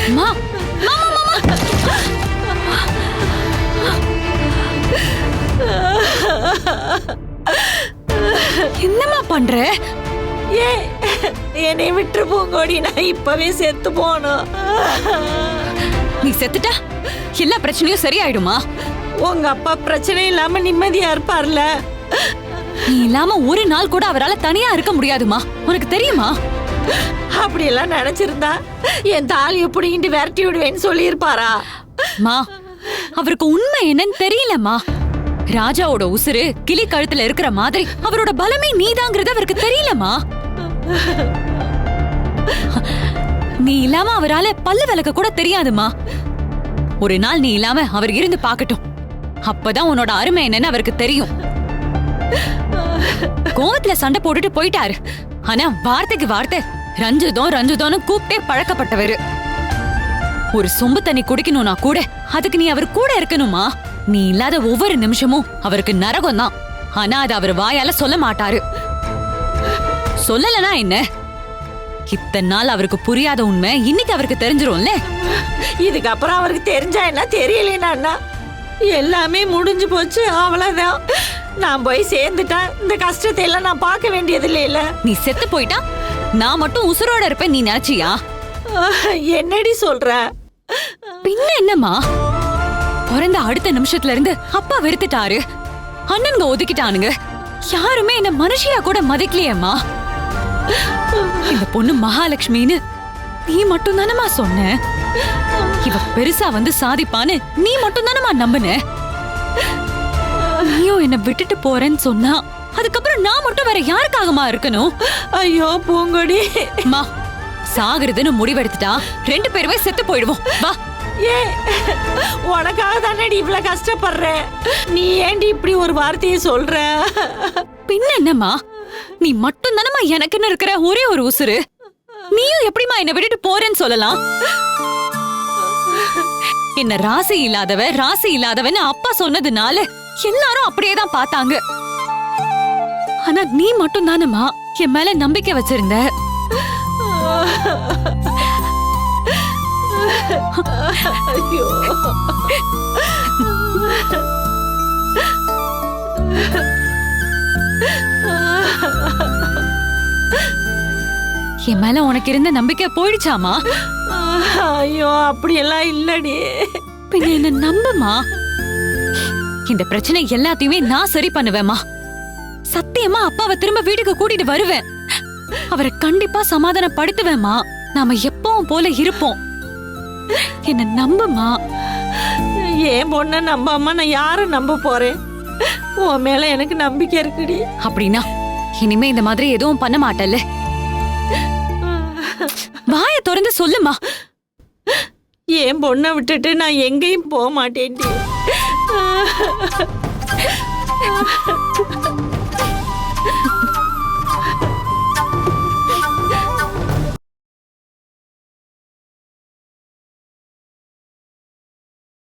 அம்மா, என்னம்மா பண்ற? என்னை விட்டு பூங்கோடி, நான் இப்பவே செத்து போனோம். நீ செத்துட்டா எல்லா பிரச்சனையும் சரியாயிடுமா? உங்க அப்பா பிரச்சனை இல்லாம நிம்மதியா இருப்பார்ல. நீ இல்லாம ஒரு நாள் கூட அவரால தனியா இருக்க முடியாதுமா, உனக்கு தெரியுமா? அப்படியெல்லாம் நினைச்சிருந்தா என் தாலியை பிடிங்கிட்டு விரட்டி விடுவேன்னு சொல்லியிருப்பாரா? மா, அவருக்கு உண்மை என்னன்னு தெரியலம்மா. ராஜாவோட உசுறு கிளி கழுத்துல இருக்கிற மாதிரி அவரோட பலமே நீதாங்கிறது அவருக்கு தெரியலம்மா. நீ இல்லாம அவரால பல்லு விளக்க கூட தெரியாதுமா. ஒரு நாள் நீ இல்லாம அவர் இருந்து பாக்கட்டும், அப்பதான் உன்னோட அருமை என்னன்னு அவருக்கு தெரியும். கோவத்துல சண்டை போட்டுட்டு போயிட்டாரு. ஆனா வார்த்தைக்கு வார்த்தை ரஞ்சுதோம் ரஞ்சுதோன்னு கூப்பிட்டே பழக்கப்பட்டவரு. ஒரு சொம்பு தண்ணி குடிக்கணும்னா கூட அதுக்கு நீ அவர் கூட இருக்கணுமா? நீ இல்லாத ஒவ்வொரு நிமிஷமும் அவருக்கு நரகம் தான். ஆனா அது அவர் வாயால சொல்ல மாட்டாரு. சொல்லலனா என்ன? இத்தனை நாள் அவருக்கு புரியாத உண்மை இன்னைக்கு அவருக்கு தெரிஞ்சிரும்ல. இதுக்கப்புறம் அவருக்கு தெரிஞ்சா என்ன, தெரியலன்னா எல்லாமே முடிஞ்சு போச்சு, அவ்வளவுதான். நான் போய் சேர்ந்துட்டேன், இந்த கஷ்டத்தை எல்லாம் நான் பார்க்க வேண்டியது இல்ல. நீ செத்து போயிட்டா நான் மட்டும் உசுரோட இருப்பேன் நீ நினைச்சியா? என்னடி சொல்ற? பின்ன என்னம்மா, பிறந்த அடுத்த நிமிஷத்துல இருந்து அப்பா வெறுத்துட்டாரு, அண்ணனுங்க ஒதுக்கிட்டானுங்க, யாருமே என்ன மனுஷியா கூட மதிக்கலையேம்மா. இந்த பொண்ணு மகாலட்சுமின்னு நீ மட்டும் தானமா சொன்ன. இவ பெருசா வந்து சாதிப்பான்னு நீ மட்டும் தானமா நம்புன. நீயும் என்ன விட்டுட்டு போறேன்னு சொன்னா அதுக்கப்புறம் நான் மட்டும் வேற யாருக்காகமா இருக்கணும்? ஐயோ பூங்கொடி, மா, சாகுறதுன்னு முடிவெடுத்துட்டா ரெண்டு பேருமே செத்து போயிடுவோம். வா. ஏ, உனக்காக தானடி இவ்வளவு கஷ்டப்படுறேன், நீ ஏண்டி இப்படி ஒரு வார்த்தையை சொல்ற? பின்ன என்னம்மா, நீ மட்டும் தானமா எனக்குன்னு இருக்கிற ஒரே ஒரு உசுரு. நீயும் எப்படிமா என்ன விட்டுட்டு போறேன்னு சொல்லலாம்? என்ன ராசி இல்லாதவன்னு அப்பா சொன்னதுனால எல்லாரும் அப்படியேதான் பார்த்தாங்க. ஆனா நீ மட்டும் தானம்மா என் மேல நம்பிக்கை வச்சிருந்த. ஐயோ, என் மேல உனக்கு இருந்த நம்பிக்கை போயிடுச்சாமா? ஐயோ, அப்படியெல்லாம் இல்லடி. பின்ன என்ன நம்புமா. இந்த பிரச்சனை எல்லாத்தையுமே நான் சரி பண்ணுவேமா. சத்தியமா அப்பாவை திரும்ப வீட்டுக்கு கூட்டிட்டு வருவேன். அவரை கண்டிப்பா சமாதானப்படுத்துவேமா. நாம எப்பவும் போல இருப்போம். என்ன நம்புமா. ஏன் பொண்ண நம்பாம நான் யார நம்ப போறேன்? உன் மேல எனக்கு நம்பிக்கை இருக்குடி. அப்படின்னா இனிமே இந்த மாதிரி எதுவும் பண்ண மாட்டல்ல? வாய திறந்து சொல்லுமா. ஏன் பொண்ணை விட்டுட்டு நான் எங்கேயும் போக மாட்டேன்டி.